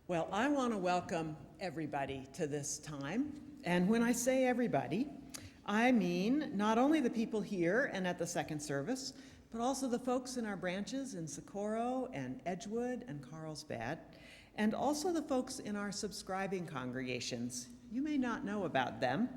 Well, I want to welcome everybody to this time. And when I say everybody, I mean not only the people here and at the second service, but also the folks in our branches in Socorro and Edgewood and Carlsbad, and also the folks in our subscribing congregations. You may not know about them.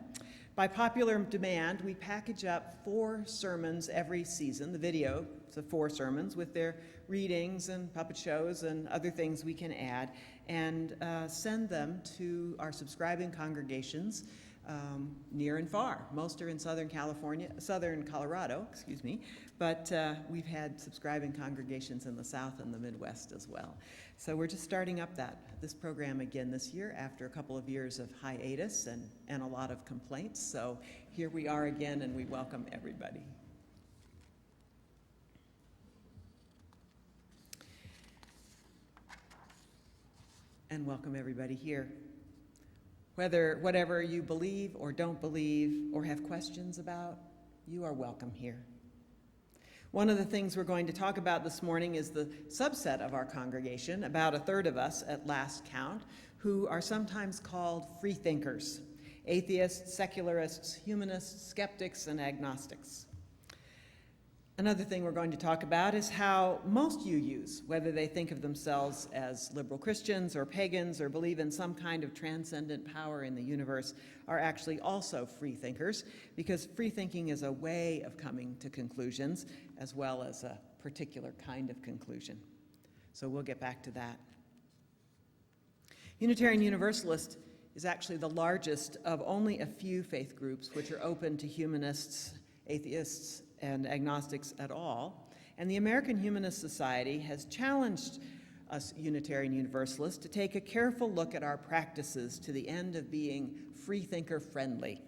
By popular demand, we package up 4 sermons every season, the video, so 4 sermons with their readings and puppet shows and other things we can add, and send them to our subscribing congregations near and far. Most are in Southern Colorado, but we've had subscribing congregations in the South and the Midwest as well. So we're just starting up this program again this year after a couple of years of hiatus and a lot of complaints. So here we are again, and we welcome everybody. And welcome everybody here. Whatever you believe or don't believe or have questions about, you are welcome here. One of the things we're going to talk about this morning is the subset of our congregation, about a third of us at last count, who are sometimes called freethinkers, atheists, secularists, humanists, skeptics, and agnostics. Another thing we're going to talk about is how most UUs, whether they think of themselves as liberal Christians or pagans or believe in some kind of transcendent power in the universe, are actually also free thinkers, because free thinking is a way of coming to conclusions as well as a particular kind of conclusion. So we'll get back to that. Unitarian Universalist is actually the largest of only a few faith groups which are open to humanists, atheists, and agnostics at all. And the American Humanist Society has challenged us Unitarian Universalists to take a careful look at our practices to the end of being freethinker friendly.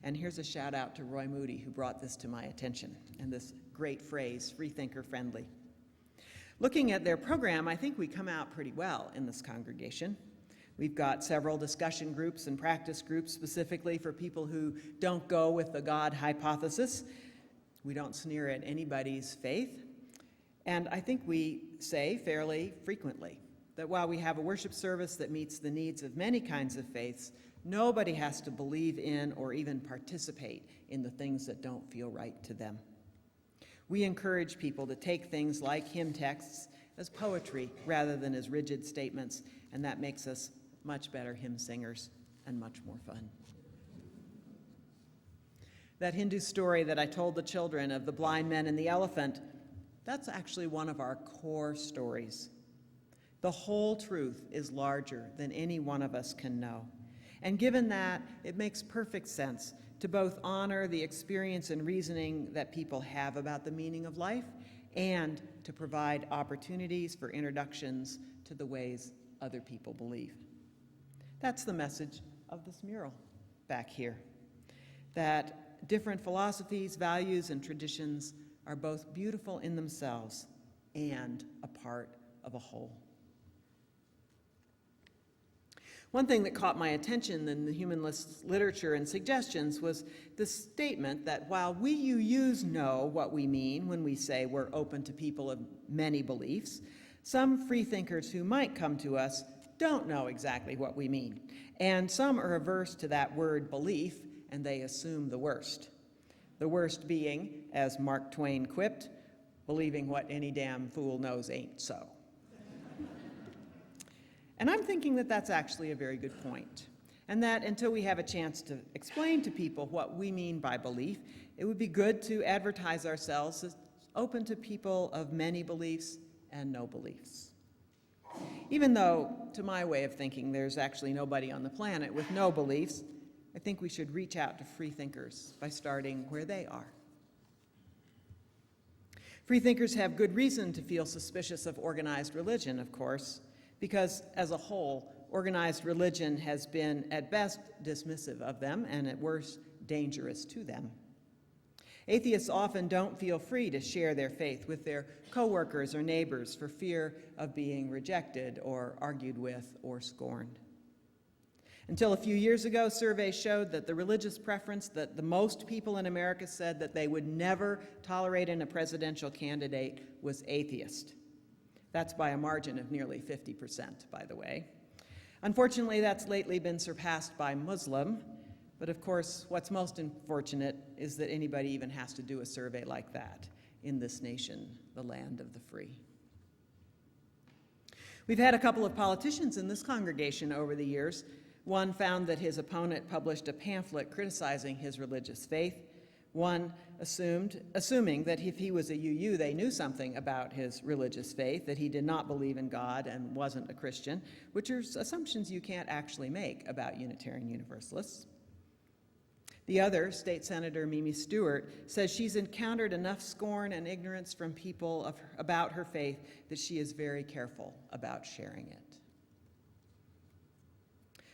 And here's a shout out to Roy Moody, who brought this to my attention, and this great phrase, freethinker friendly. Looking at their program, I think we come out pretty well in this congregation. We've got several discussion groups and practice groups specifically for people who don't go with the God hypothesis. We don't sneer at anybody's faith. And I think we say fairly frequently that while we have a worship service that meets the needs of many kinds of faiths, nobody has to believe in or even participate in the things that don't feel right to them. We encourage people to take things like hymn texts as poetry rather than as rigid statements, and that makes us much better hymn singers and much more fun. That Hindu story that I told the children of the blind men and the elephant, that's actually one of our core stories. The whole truth is larger than any one of us can know. And given that, it makes perfect sense to both honor the experience and reasoning that people have about the meaning of life and to provide opportunities for introductions to the ways other people believe. That's the message of this mural back here, that different philosophies, values, and traditions are both beautiful in themselves and a part of a whole. One thing that caught my attention in the humanist literature and suggestions was the statement that while we UUs know what we mean when we say we're open to people of many beliefs, some freethinkers who might come to us don't know exactly what we mean, and some are averse to that word belief, and they assume the worst. The worst being, as Mark Twain quipped, believing what any damn fool knows ain't so. And I'm thinking that that's actually a very good point, and that until we have a chance to explain to people what we mean by belief, it would be good to advertise ourselves as open to people of many beliefs and no beliefs. Even though, to my way of thinking, there's actually nobody on the planet with no beliefs, I think we should reach out to freethinkers by starting where they are. Freethinkers have good reason to feel suspicious of organized religion, of course, because as a whole, organized religion has been at best dismissive of them and at worst dangerous to them. Atheists often don't feel free to share their faith with their coworkers or neighbors for fear of being rejected or argued with or scorned. Until a few years ago, surveys showed that the religious preference that the most people in America said that they would never tolerate in a presidential candidate was atheist. That's by a margin of nearly 50%, by the way. Unfortunately, that's lately been surpassed by Muslim, but of course, what's most unfortunate is that anybody even has to do a survey like that in this nation, the land of the free. We've had a couple of politicians in this congregation over the years. One found that his opponent published a pamphlet criticizing his religious faith. One assuming that if he was a UU, they knew something about his religious faith, that he did not believe in God and wasn't a Christian, which are assumptions you can't actually make about Unitarian Universalists. The other, State Senator Mimi Stewart, says she's encountered enough scorn and ignorance from people about her faith that she is very careful about sharing it.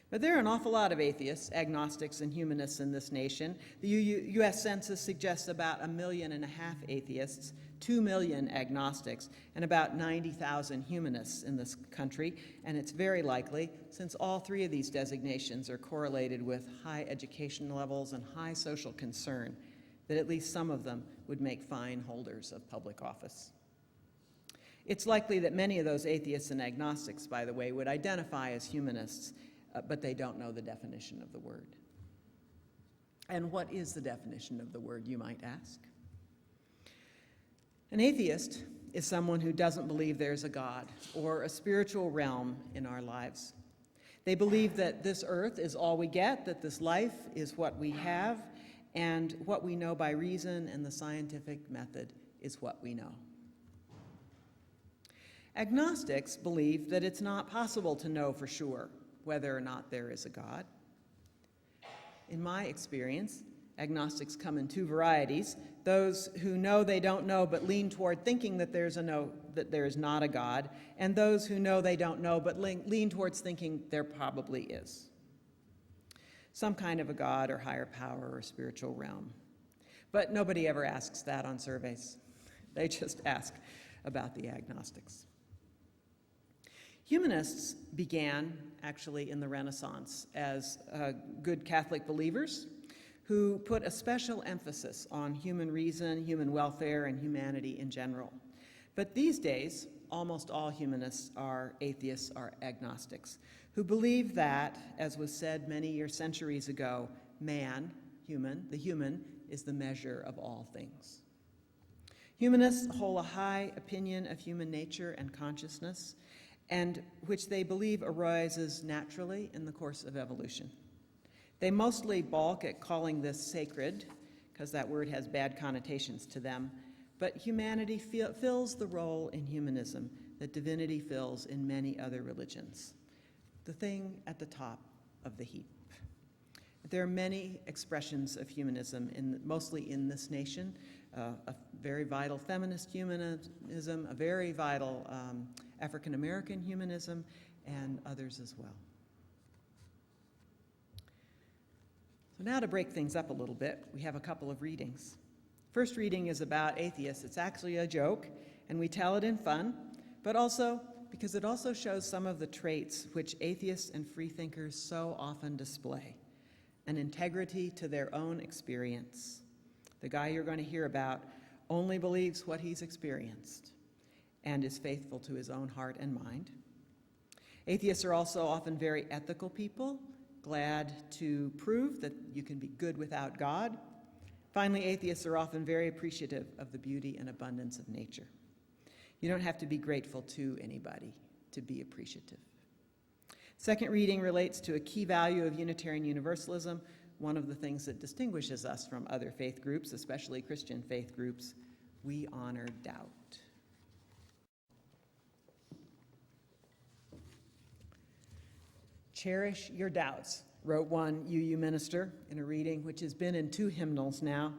But there are an awful lot of atheists, agnostics, and humanists in this nation. The U.S. Census suggests about 1.5 million atheists, 2 million agnostics, and about 90,000 humanists in this country, and it's very likely, since all three of these designations are correlated with high education levels and high social concern, that at least some of them would make fine holders of public office. It's likely that many of those atheists and agnostics, by the way, would identify as humanists, but they don't know the definition of the word. And what is the definition of the word, you might ask? An atheist is someone who doesn't believe there's a God or a spiritual realm in our lives. They believe that this earth is all we get, that this life is what we have, and what we know by reason and the scientific method is what we know. Agnostics believe that it's not possible to know for sure whether or not there is a God. In my experience, agnostics come in two varieties: those who know they don't know but lean toward thinking that there is not a God, and those who know they don't know but lean towards thinking there probably is some kind of a God or higher power or spiritual realm. But nobody ever asks that on surveys. They just ask about the agnostics. Humanists began actually in the Renaissance as good Catholic believers who put a special emphasis on human reason, human welfare, and humanity in general. But these days, almost all humanists are atheists or agnostics who believe that, as was said many centuries ago, man, the human, is the measure of all things. Humanists hold a high opinion of human nature and consciousness, and which they believe arises naturally in the course of evolution. They mostly balk at calling this sacred, because that word has bad connotations to them, but humanity fills the role in humanism that divinity fills in many other religions, the thing at the top of the heap. There are many expressions of humanism, mostly in this nation, a very vital feminist humanism, a very vital African-American humanism, and others as well. So now to break things up a little bit, we have a couple of readings. First reading is about atheists. It's actually a joke, and we tell it in fun, but also because it also shows some of the traits which atheists and freethinkers so often display: an integrity to their own experience. The guy you're going to hear about only believes what he's experienced and is faithful to his own heart and mind. Atheists are also often very ethical people, glad to prove that you can be good without God. Finally, atheists are often very appreciative of the beauty and abundance of nature. You don't have to be grateful to anybody to be appreciative. Second reading relates to a key value of Unitarian Universalism, one of the things that distinguishes us from other faith groups, especially Christian faith groups. We honor doubt. Cherish your doubts, wrote one UU minister in a reading which has been in 2 hymnals now,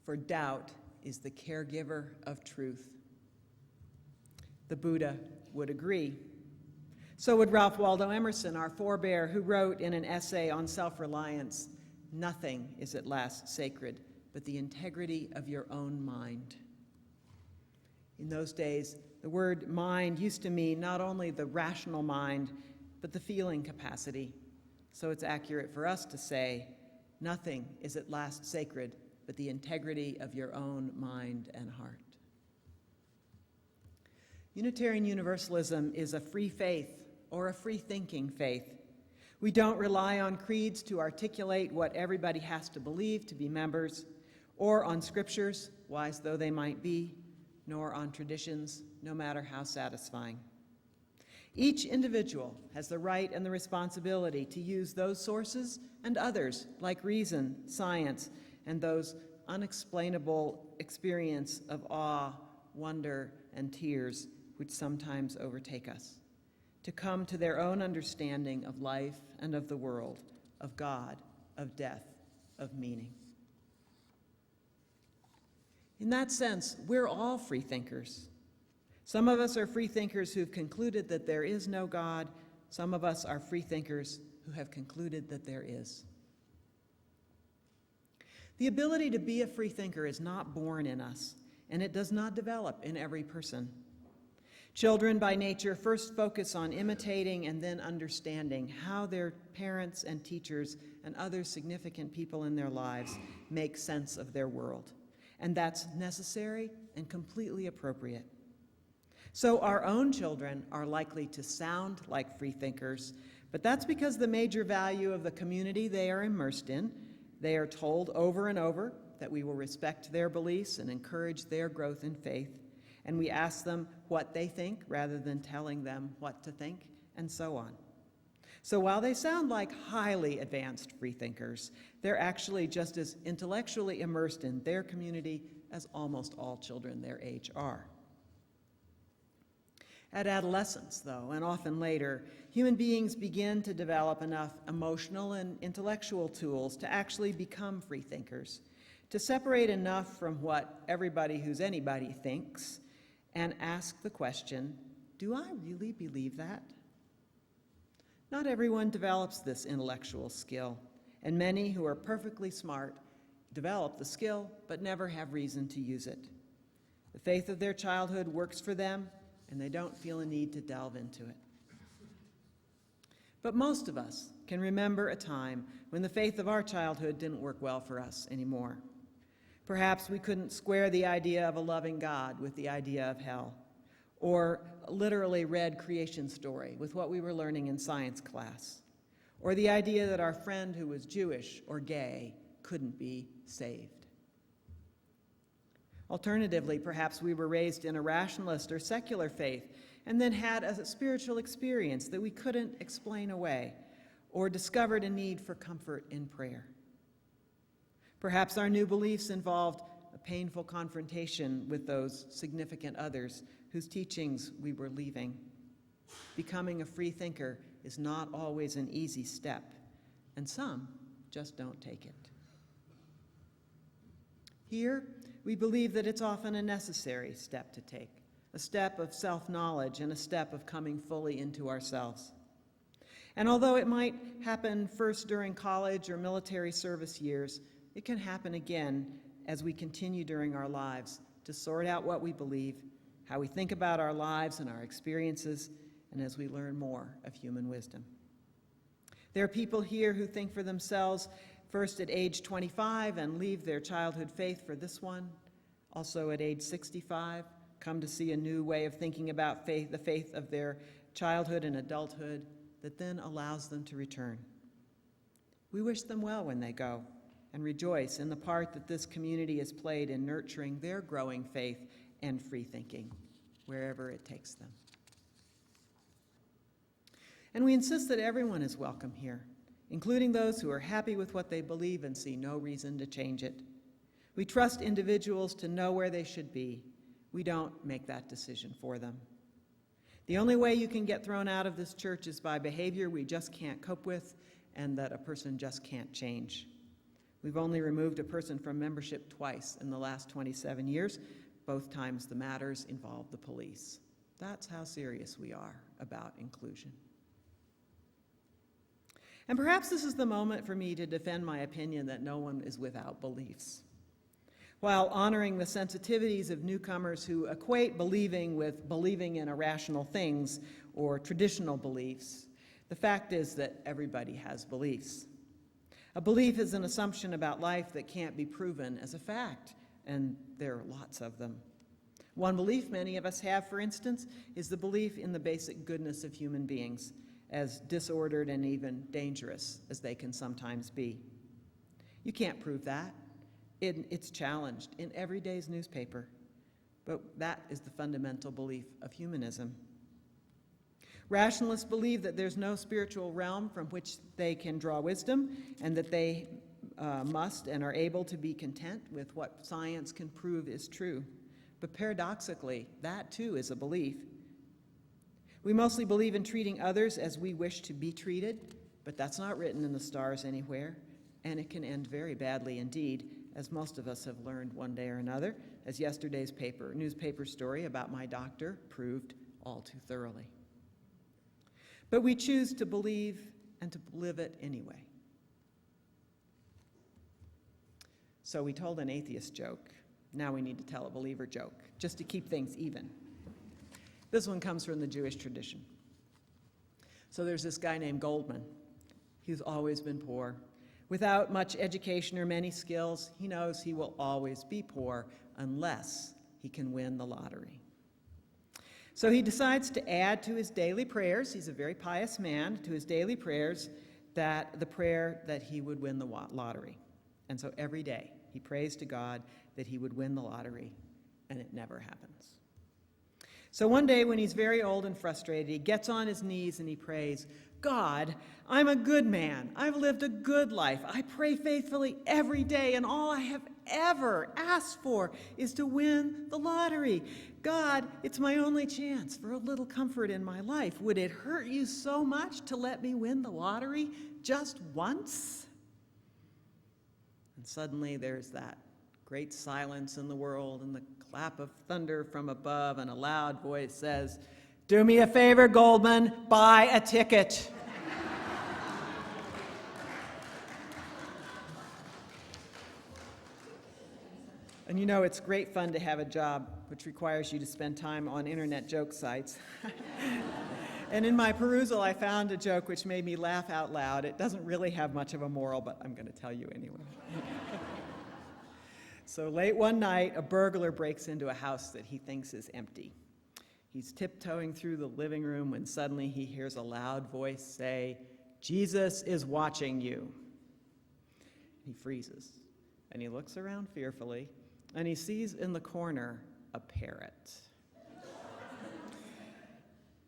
for doubt is the caregiver of truth. The Buddha would agree. So would Ralph Waldo Emerson, our forebear, who wrote in an essay on self-reliance, "Nothing is at last sacred but the integrity of your own mind." In those days, the word mind used to mean not only the rational mind, but the feeling capacity. So it's accurate for us to say, nothing is at last sacred but the integrity of your own mind and heart. Unitarian Universalism is a free faith or a free-thinking faith. We don't rely on creeds to articulate what everybody has to believe to be members, or on scriptures, wise though they might be, nor on traditions, no matter how satisfying. Each individual has the right and the responsibility to use those sources and others, like reason, science, and those unexplainable experience of awe, wonder, and tears which sometimes overtake us, to come to their own understanding of life and of the world, of God, of death, of meaning. In that sense, we're all free thinkers. Some of us are free thinkers who've concluded that there is no God. Some of us are free thinkers who have concluded that there is. The ability to be a free thinker is not born in us, and it does not develop in every person. Children by nature first focus on imitating and then understanding how their parents and teachers and other significant people in their lives make sense of their world. And that's necessary and completely appropriate. So our own children are likely to sound like free thinkers, but that's because the major value of the community they are immersed in, they are told over and over that we will respect their beliefs and encourage their growth in faith, and we ask them what they think rather than telling them what to think, and so on. So while they sound like highly advanced free thinkers, they're actually just as intellectually immersed in their community as almost all children their age are. At adolescence, though, and often later, human beings begin to develop enough emotional and intellectual tools to actually become free thinkers, to separate enough from what everybody who's anybody thinks and ask the question, do I really believe that? Not everyone develops this intellectual skill, and many who are perfectly smart develop the skill but never have reason to use it. The faith of their childhood works for them, and they don't feel a need to delve into it. But most of us can remember a time when the faith of our childhood didn't work well for us anymore. Perhaps we couldn't square the idea of a loving God with the idea of hell, or literally read creation story with what we were learning in science class, or the idea that our friend who was Jewish or gay couldn't be saved. Alternatively, perhaps we were raised in a rationalist or secular faith and then had a spiritual experience that we couldn't explain away, or discovered a need for comfort in prayer. Perhaps our new beliefs involved a painful confrontation with those significant others whose teachings we were leaving. Becoming a free thinker is not always an easy step, and some just don't take it. Here, we believe that it's often a necessary step to take, a step of self-knowledge and a step of coming fully into ourselves. And although it might happen first during college or military service years, it can happen again as we continue during our lives to sort out what we believe, how we think about our lives and our experiences, and as we learn more of human wisdom. There are people here who think for themselves first at age 25 and leave their childhood faith for this one. Also at age 65, come to see a new way of thinking about faith, the faith of their childhood and adulthood that then allows them to return. We wish them well when they go and rejoice in the part that this community has played in nurturing their growing faith and free thinking, wherever it takes them. And we insist that everyone is welcome here, including those who are happy with what they believe and see no reason to change it. We trust individuals to know where they should be. We don't make that decision for them. The only way you can get thrown out of this church is by behavior we just can't cope with and that a person just can't change. We've only removed a person from membership twice in the last 27 years. Both times the matters involved the police. That's how serious we are about inclusion. And perhaps this is the moment for me to defend my opinion that no one is without beliefs. While honoring the sensitivities of newcomers who equate believing with believing in irrational things or traditional beliefs, the fact is that everybody has beliefs. A belief is an assumption about life that can't be proven as a fact, and there are lots of them. One belief many of us have, for instance, is the belief in the basic goodness of human beings, as disordered and even dangerous as they can sometimes be. You can't prove that. It's challenged in every day's newspaper, but that is the fundamental belief of humanism. Rationalists believe that there's no spiritual realm from which they can draw wisdom, and that they must and are able to be content with what science can prove is true. But paradoxically, that too is a belief. We mostly believe in treating others as we wish to be treated, but that's not written in the stars anywhere, and it can end very badly indeed, as most of us have learned one day or another, as yesterday's newspaper story about my doctor proved all too thoroughly. But we choose to believe and to live it anyway. So we told an atheist joke. Now we need to tell a believer joke, just to keep things even. This one comes from the Jewish tradition. So there's this guy named Goldman. He's always been poor. Without much education or many skills, he knows he will always be poor unless he can win the lottery. So he decides to add to his daily prayers, he's a very pious man, to his daily prayers, the prayer that he would win the lottery. And so every day he prays to God that he would win the lottery, and it never happens. So one day when he's very old and frustrated, he gets on his knees and he prays, God, I'm a good man. I've lived a good life. I pray faithfully every day, and all I have ever asked for is to win the lottery. God, it's my only chance for a little comfort in my life. Would it hurt you so much to let me win the lottery just once? And suddenly there's that great silence in the world and the clap of thunder from above, and a loud voice says, do me a favor, Goldman, buy a ticket. And you know, it's great fun to have a job which requires you to spend time on internet joke sites. And in my perusal, I found a joke which made me laugh out loud. It doesn't really have much of a moral, but I'm going to tell you anyway. So late one night, a burglar breaks into a house that he thinks is empty. He's tiptoeing through the living room when suddenly he hears a loud voice say, Jesus is watching you. He freezes, and he looks around fearfully, and he sees in the corner a parrot.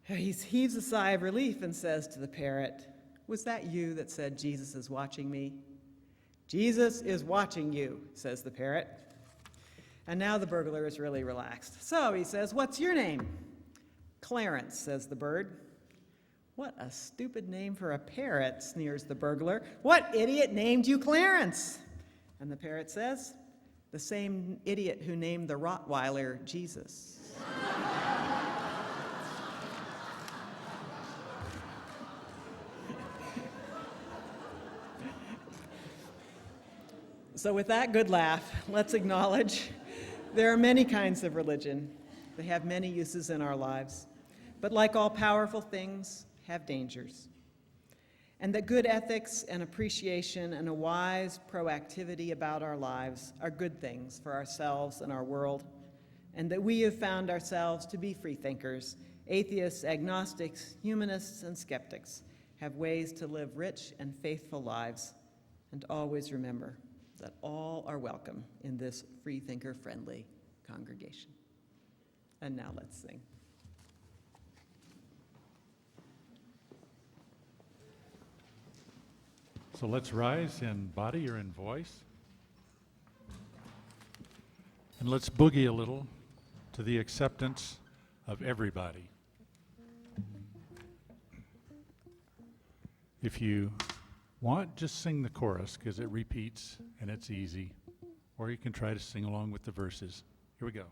He heaves a sigh of relief and says to the parrot, was that you that said Jesus is watching me? Jesus is watching you, says the parrot. And now the burglar is really relaxed. So he says, what's your name? Clarence, says the bird. What a stupid name for a parrot, sneers the burglar. What idiot named you Clarence? And the parrot says, the same idiot who named the Rottweiler Jesus. So with that good laugh, let's acknowledge there are many kinds of religion. They have many uses in our lives, but like all powerful things, have dangers. And that good ethics and appreciation and a wise proactivity about our lives are good things for ourselves and our world, and that we have found ourselves to be free thinkers, atheists, agnostics, humanists, and skeptics, have ways to live rich and faithful lives, and always remember that all are welcome in this Freethinker Friendly congregation. And now let's sing. So let's rise in body or in voice. And let's boogie a little to the acceptance of everybody. If you want, just sing the chorus because it repeats and it's easy. Or you can try to sing along with the verses. Here we go.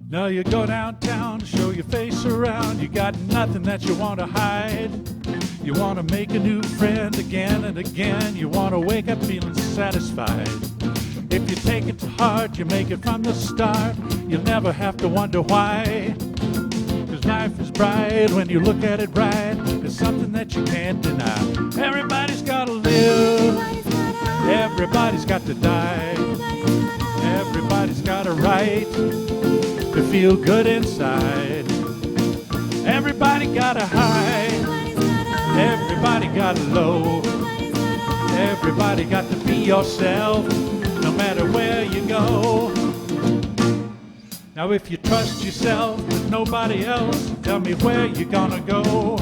Now you go downtown to show your face around. You got nothing that you want to hide. You want to make a new friend again and again. You want to wake up feeling satisfied. If you take it to heart, you make it from the start. You'll never have to wonder why. 'Cause life is bright when you look at it right. It's something that you can't deny. Everybody's gotta live. Everybody's got to die. Everybody's got a right to feel good inside. Everybody got a high. Everybody got a low. Everybody got to be yourself, no matter where you go. Now if you trust yourself with nobody else, tell me where you're gonna go.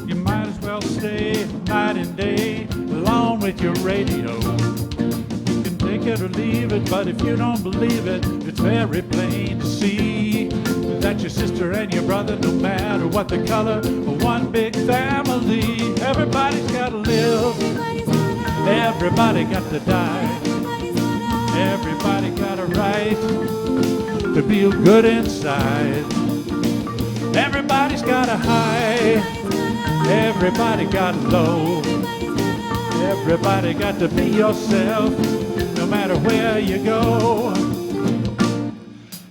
You might as well stay night and day along with your radio. You can take it or leave it, but if you don't believe it, it's very plain to see that your sister and your brother, no matter what the color, are one big family. Everybody's gotta live. Everybody got to die. Everybody got a right to feel good inside. Everybody's got a high. Everybody got low. Everybody got to be yourself, no matter where you go.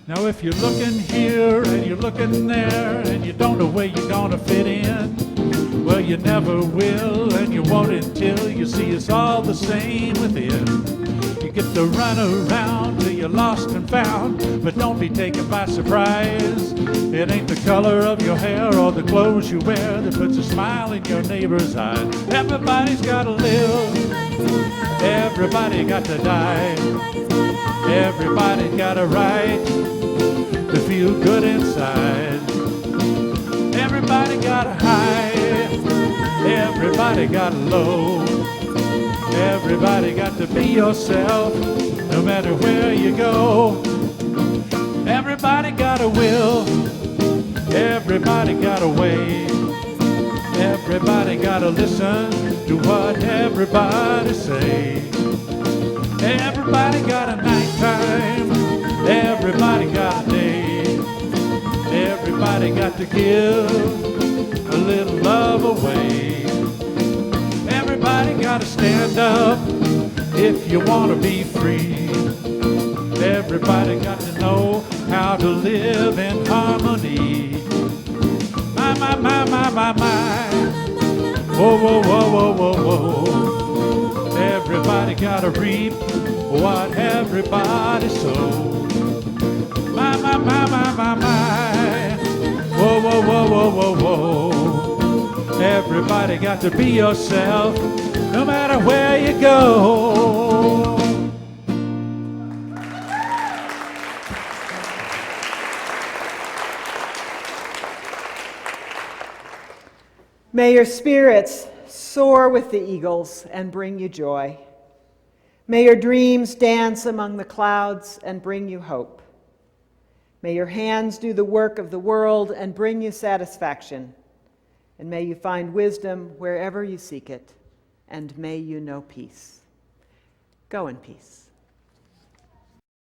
Now if you're looking here and you're looking there and you don't know where you're gonna fit in, well, you never will, and you won't until you see it's all the same within. You get to run around till you're lost and found, but don't be taken by surprise. It ain't the color of your hair or the clothes you wear that puts a smile in your neighbor's eye. Everybody's gotta live. Everybody got to die. Everybody got a right to feel good inside. Everybody got a high. Everybody got low. Everybody got to be yourself, no matter where you go. Everybody got a will. Everybody got a way. Everybody got to listen to what everybody say. Everybody got a nighttime. Everybody got a day. Everybody got to give a little love away. Everybody gotta stand up if you wanna be free. Everybody got to know how to live in harmony. My, my, my, my, my, my. Whoa, whoa, whoa, whoa, whoa, whoa. Everybody gotta reap what everybody sowed. My, my, my, my, my, my. Whoa, whoa, whoa, whoa, whoa, whoa. Everybody got to be yourself, no matter where you go. May your spirits soar with the eagles and bring you joy. May your dreams dance among the clouds and bring you hope. May your hands do the work of the world and bring you satisfaction. And may you find wisdom wherever you seek it, and may you know peace. Go in peace.